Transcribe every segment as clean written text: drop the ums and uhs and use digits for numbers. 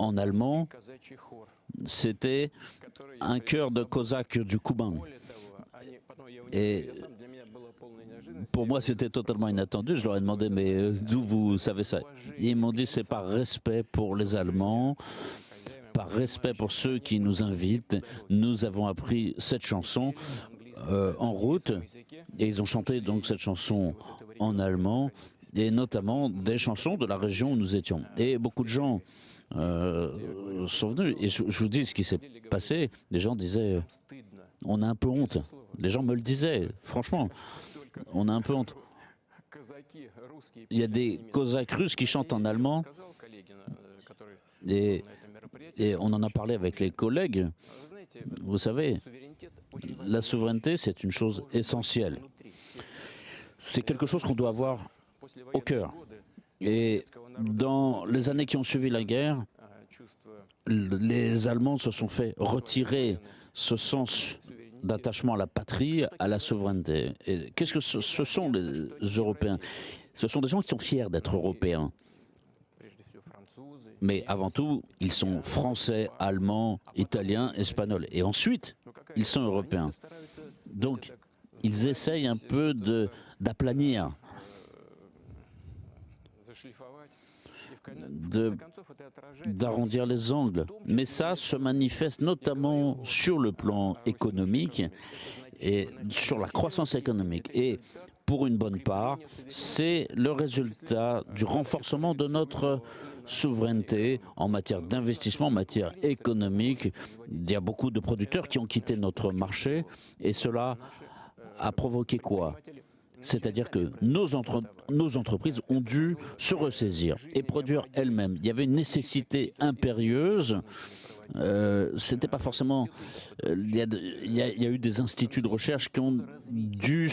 en allemand, c'était un chœur de cosaques du Kouban. Et pour moi, c'était totalement inattendu. Je leur ai demandé, mais d'où vous savez ça? Et ils m'ont dit, c'est par respect pour les Allemands, par respect pour ceux qui nous invitent. Nous avons appris cette chanson en route, et ils ont chanté donc cette chanson en allemand, et notamment des chansons de la région où nous étions. Et beaucoup de gens sont venus, et je vous dis ce qui s'est passé. Les gens disaient, on a un peu honte. Les gens me le disaient, franchement, on a un peu honte. Il y a des Cosaques russes qui chantent en allemand, et on en a parlé avec les collègues. Vous savez, la souveraineté, c'est une chose essentielle. C'est quelque chose qu'on doit avoir au cœur. Et dans les années qui ont suivi la guerre, les Allemands se sont fait retirer ce sens d'attachement à la patrie, à la souveraineté. Et qu'est-ce que ce sont les Européens? Ce sont des gens qui sont fiers d'être Européens. Mais avant tout, ils sont français, allemands, italiens, espagnols. Et ensuite, ils sont européens. Donc, ils essayent un peu d'aplanir, d'arrondir les angles. Mais ça se manifeste notamment sur le plan économique et sur la croissance économique. Et pour une bonne part, c'est le résultat du renforcement de notre souveraineté en matière d'investissement, en matière économique. Il y a beaucoup de producteurs qui ont quitté notre marché, et cela a provoqué quoi? C'est-à-dire que nos entreprises ont dû se ressaisir et produire elles-mêmes. Il y avait une nécessité impérieuse. C'était pas forcément. Il y a eu des instituts de recherche qui ont dû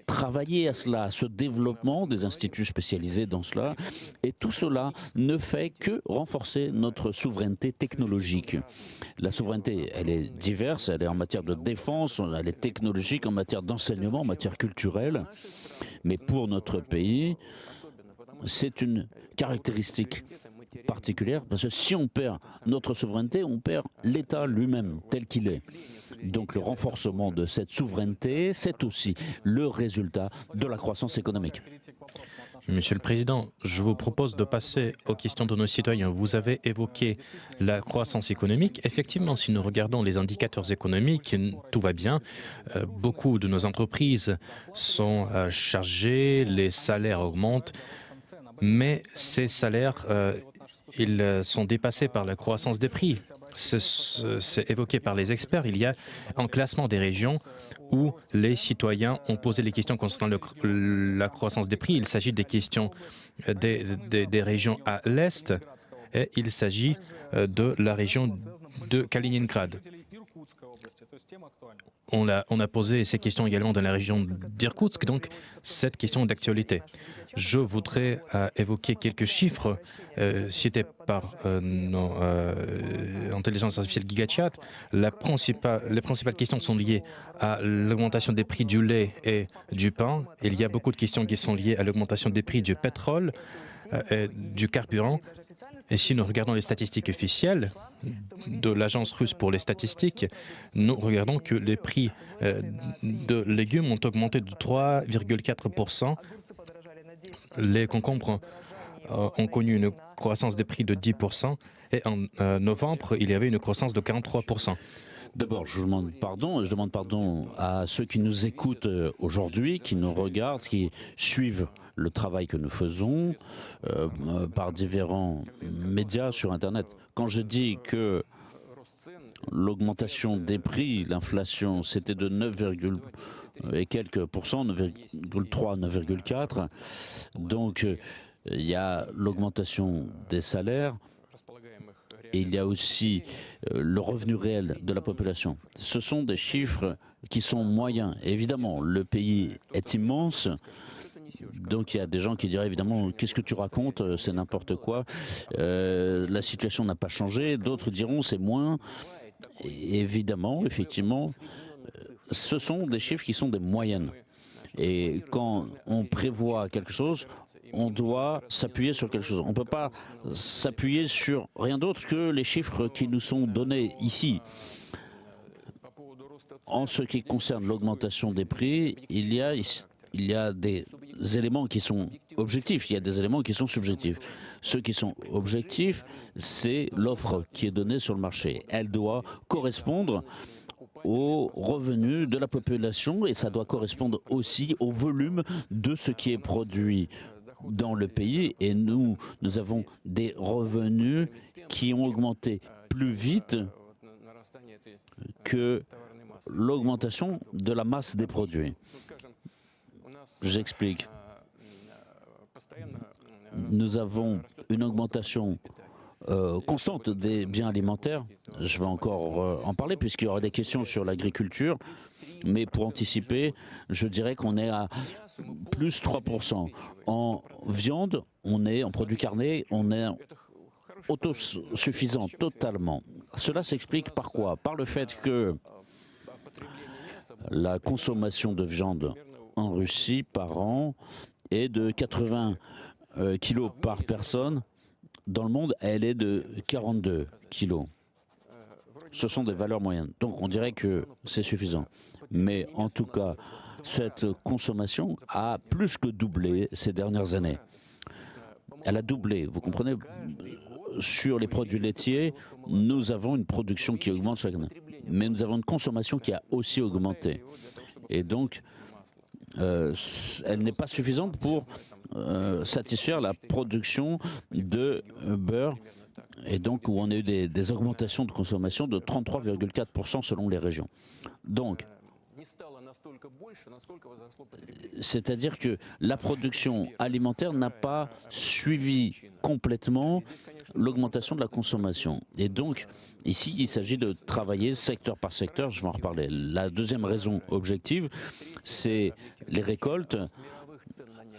travailler à cela, à ce développement, des instituts spécialisés dans cela. Et tout cela ne fait que renforcer notre souveraineté technologique. La souveraineté, elle est diverse, elle est en matière de défense, elle est technologique, en matière d'enseignement, en matière culturelle. Mais pour notre pays, c'est une caractéristique particulière, parce que si on perd notre souveraineté, on perd l'État lui-même tel qu'il est. Donc le renforcement de cette souveraineté, c'est aussi le résultat de la croissance économique. Monsieur le Président, je vous propose de passer aux questions de nos citoyens. Vous avez évoqué la croissance économique. Effectivement, si nous regardons les indicateurs économiques, tout va bien. Beaucoup de nos entreprises sont chargées, les salaires augmentent, mais ces salaires, ils sont dépassés par la croissance des prix. C'est évoqué par les experts. Il y a un classement des régions où les citoyens ont posé les questions concernant la croissance des prix. Il s'agit des questions des régions à l'est, et il s'agit de la région de Kaliningrad. On a posé ces questions également dans la région d'Irkoutsk, donc cette question d'actualité. Je voudrais évoquer quelques chiffres cités par nos intelligences artificielles GigaChat. Les principales questions sont liées à l'augmentation des prix du lait et du pain. Il y a beaucoup de questions qui sont liées à l'augmentation des prix du pétrole et du carburant. Et si nous regardons les statistiques officielles de l'Agence russe pour les statistiques, nous regardons que les prix de légumes ont augmenté de 3,4%. Les concombres ont connu une croissance des prix de 10%, et en novembre, il y avait une croissance de 43%. D'abord, je demande pardon, et je demande pardon à ceux qui nous écoutent aujourd'hui, qui nous regardent, qui suivent le travail que nous faisons par différents médias sur Internet. Quand je dis que l'augmentation des prix, l'inflation, c'était de 9, et quelques pourcents, 9,3, 9,4. Donc, il y a l'augmentation des salaires et il y a aussi le revenu réel de la population. Ce sont des chiffres qui sont moyens. Et évidemment, le pays est immense. Donc il y a des gens qui diraient évidemment qu'est-ce que tu racontes, c'est n'importe quoi, la situation n'a pas changé. D'autres diront c'est moins. Et évidemment, effectivement, ce sont des chiffres qui sont des moyennes. Et quand on prévoit quelque chose, on doit s'appuyer sur quelque chose. On ne peut pas s'appuyer sur rien d'autre que les chiffres qui nous sont donnés ici. En ce qui concerne l'augmentation des prix, il y a des éléments qui sont objectifs, il y a des éléments qui sont subjectifs. Ceux qui sont objectifs, c'est l'offre qui est donnée sur le marché. Elle doit correspondre aux revenus de la population et ça doit correspondre aussi au volume de ce qui est produit dans le pays. Et nous avons des revenus qui ont augmenté plus vite que l'augmentation de la masse des produits. J'explique. Nous avons une augmentation constante des biens alimentaires. Je vais encore en parler puisqu'il y aura des questions sur l'agriculture. Mais pour anticiper, je dirais qu'on est à plus 3%. En viande, en produits carnés, on est autosuffisant totalement. Cela s'explique par quoi? Par le fait que la consommation de viande en Russie par an est de 80 kilos par personne. Dans le monde, elle est de 42 kilos. Ce sont des valeurs moyennes. Donc on dirait que c'est suffisant. Mais en tout cas, cette consommation a plus que doublé ces dernières années. Elle a doublé, vous comprenez? Sur les produits laitiers, nous avons une production qui augmente chaque année. Mais nous avons une consommation qui a aussi augmenté. Et donc, elle n'est pas suffisante pour satisfaire la production de beurre. Et donc, où on a eu des augmentations de consommation de 33,4% selon les régions. Donc, c'est-à-dire que la production alimentaire n'a pas suivi complètement l'augmentation de la consommation. Et donc, ici, il s'agit de travailler secteur par secteur, je vais en reparler. La deuxième raison objective, c'est les récoltes.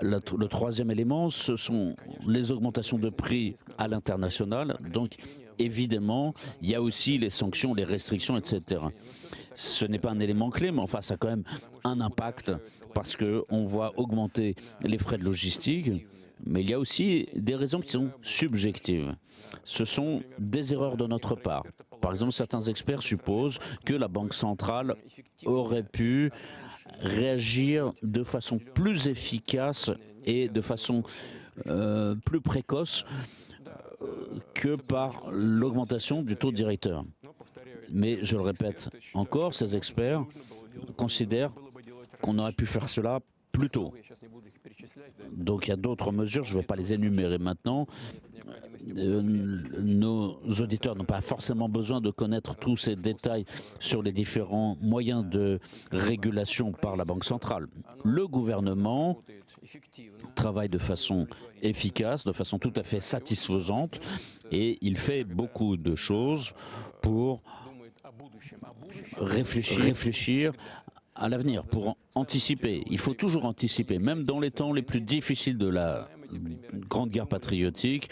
Le troisième élément, ce sont les augmentations de prix à l'international. Donc, évidemment, il y a aussi les sanctions, les restrictions, etc. Ce n'est pas un élément clé, mais enfin, ça a quand même un impact parce qu'on voit augmenter les frais de logistique. Mais il y a aussi des raisons qui sont subjectives. Ce sont des erreurs de notre part. Par exemple, certains experts supposent que la Banque centrale aurait pu réagir de façon plus efficace et de façon plus précoce que par l'augmentation du taux directeur. Mais je le répète encore, ces experts considèrent qu'on aurait pu faire cela plus tôt. Donc il y a d'autres mesures, je ne vais pas les énumérer maintenant. Nos auditeurs n'ont pas forcément besoin de connaître tous ces détails sur les différents moyens de régulation par la Banque centrale. Le gouvernement travaille de façon efficace, de façon tout à fait satisfaisante, et il fait beaucoup de choses pour réfléchir à l'avenir, pour anticiper. Il faut toujours anticiper, même dans les temps les plus difficiles de la Grande Guerre patriotique,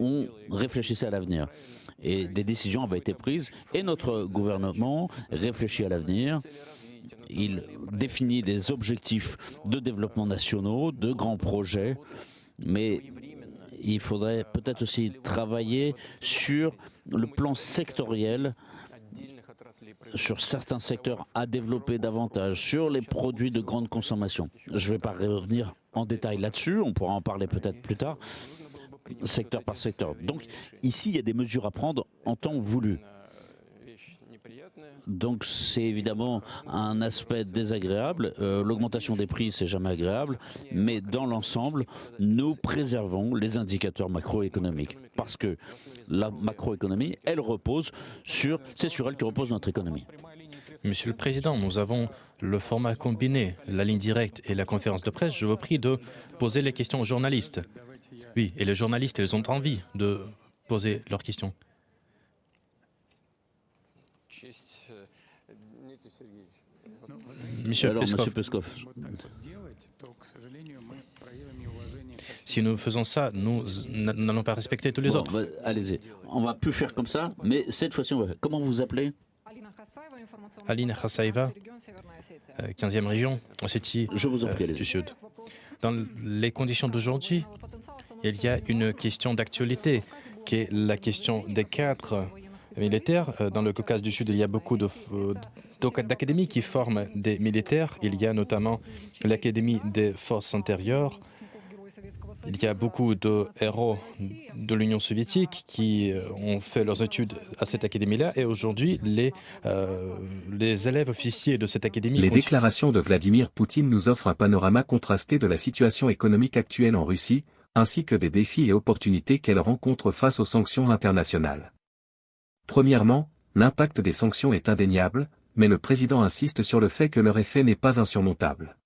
on réfléchissait à l'avenir. Et des décisions avaient été prises, et notre gouvernement réfléchit à l'avenir. Il définit des objectifs de développement nationaux, de grands projets, mais il faudrait peut-être aussi travailler sur le plan sectoriel, sur certains secteurs à développer davantage, sur les produits de grande consommation. Je ne vais pas revenir en détail là-dessus, on pourra en parler peut-être plus tard, secteur par secteur. Donc ici, il y a des mesures à prendre en temps voulu. Donc c'est évidemment un aspect désagréable. L'augmentation des prix, c'est jamais agréable, mais dans l'ensemble, nous préservons les indicateurs macroéconomiques parce que la macroéconomie, elle repose c'est sur elle que repose notre économie. Monsieur le Président, nous avons le format combiné, la ligne directe et la conférence de presse. Je vous prie de poser les questions aux journalistes. Oui, et les journalistes, ils ont envie de poser leurs questions. Monsieur Peskov, si nous faisons ça, nous n'allons pas respecter tous les autres. Allez-y, on va plus faire comme ça, mais cette fois-ci, on va faire. Comment vous vous appelez? Alina Khassaeva, 15e région, Ossétie Je vous en prie, du Sud. Dans les conditions d'aujourd'hui, il y a une question d'actualité, qui est la question des cadres militaires. Dans le Caucase du Sud, il y a beaucoup d'académies qui forment des militaires. Il y a notamment l'Académie des forces intérieures. Il y a beaucoup de héros de l'Union soviétique qui ont fait leurs études à cette académie-là. Et aujourd'hui, les élèves officiers de cette académie... Les déclarations de Vladimir Poutine nous offrent un panorama contrasté de la situation économique actuelle en Russie, ainsi que des défis et opportunités qu'elle rencontre face aux sanctions internationales. Premièrement, l'impact des sanctions est indéniable, mais le président insiste sur le fait que leur effet n'est pas insurmontable.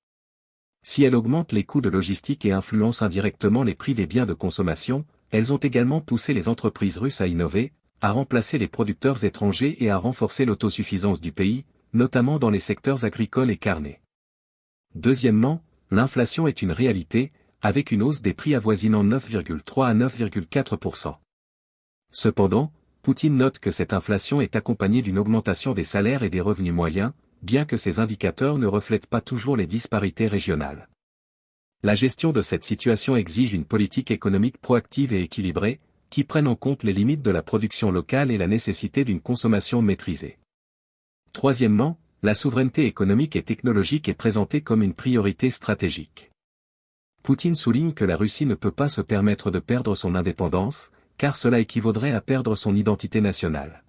Si elles augmentent les coûts de logistique et influencent indirectement les prix des biens de consommation, elles ont également poussé les entreprises russes à innover, à remplacer les producteurs étrangers et à renforcer l'autosuffisance du pays, notamment dans les secteurs agricoles et carnés. Deuxièmement, l'inflation est une réalité, avec une hausse des prix avoisinant 9,3 à 9,4%. Cependant, Poutine note que cette inflation est accompagnée d'une augmentation des salaires et des revenus moyens, bien que ces indicateurs ne reflètent pas toujours les disparités régionales. La gestion de cette situation exige une politique économique proactive et équilibrée, qui prenne en compte les limites de la production locale et la nécessité d'une consommation maîtrisée. Troisièmement, la souveraineté économique et technologique est présentée comme une priorité stratégique. Poutine souligne que la Russie ne peut pas se permettre de perdre son indépendance, car cela équivaudrait à perdre son identité nationale.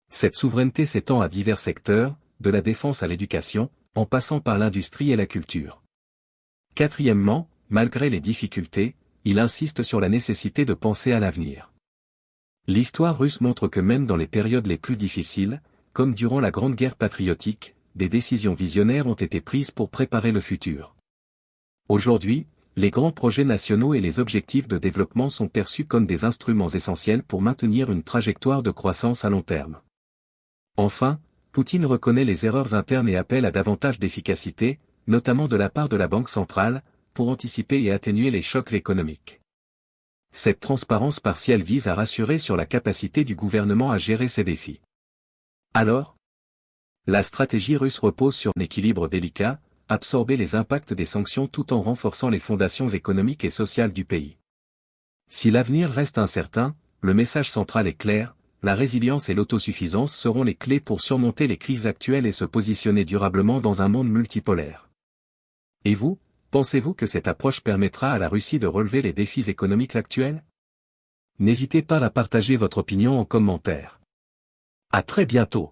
Cette souveraineté s'étend à divers secteurs, de la défense à l'éducation, en passant par l'industrie et la culture. Quatrièmement, malgré les difficultés, il insiste sur la nécessité de penser à l'avenir. L'histoire russe montre que même dans les périodes les plus difficiles, comme durant la Grande Guerre patriotique, des décisions visionnaires ont été prises pour préparer le futur. Aujourd'hui, les grands projets nationaux et les objectifs de développement sont perçus comme des instruments essentiels pour maintenir une trajectoire de croissance à long terme. Enfin, Poutine reconnaît les erreurs internes et appelle à davantage d'efficacité, notamment de la part de la Banque centrale, pour anticiper et atténuer les chocs économiques. Cette transparence partielle vise à rassurer sur la capacité du gouvernement à gérer ces défis. Alors, la stratégie russe repose sur un équilibre délicat, absorber les impacts des sanctions tout en renforçant les fondations économiques et sociales du pays. Si l'avenir reste incertain, le message central est clair, la résilience et l'autosuffisance seront les clés pour surmonter les crises actuelles et se positionner durablement dans un monde multipolaire. Et vous, pensez-vous que cette approche permettra à la Russie de relever les défis économiques actuels? N'hésitez pas à partager votre opinion en commentaire. À très bientôt.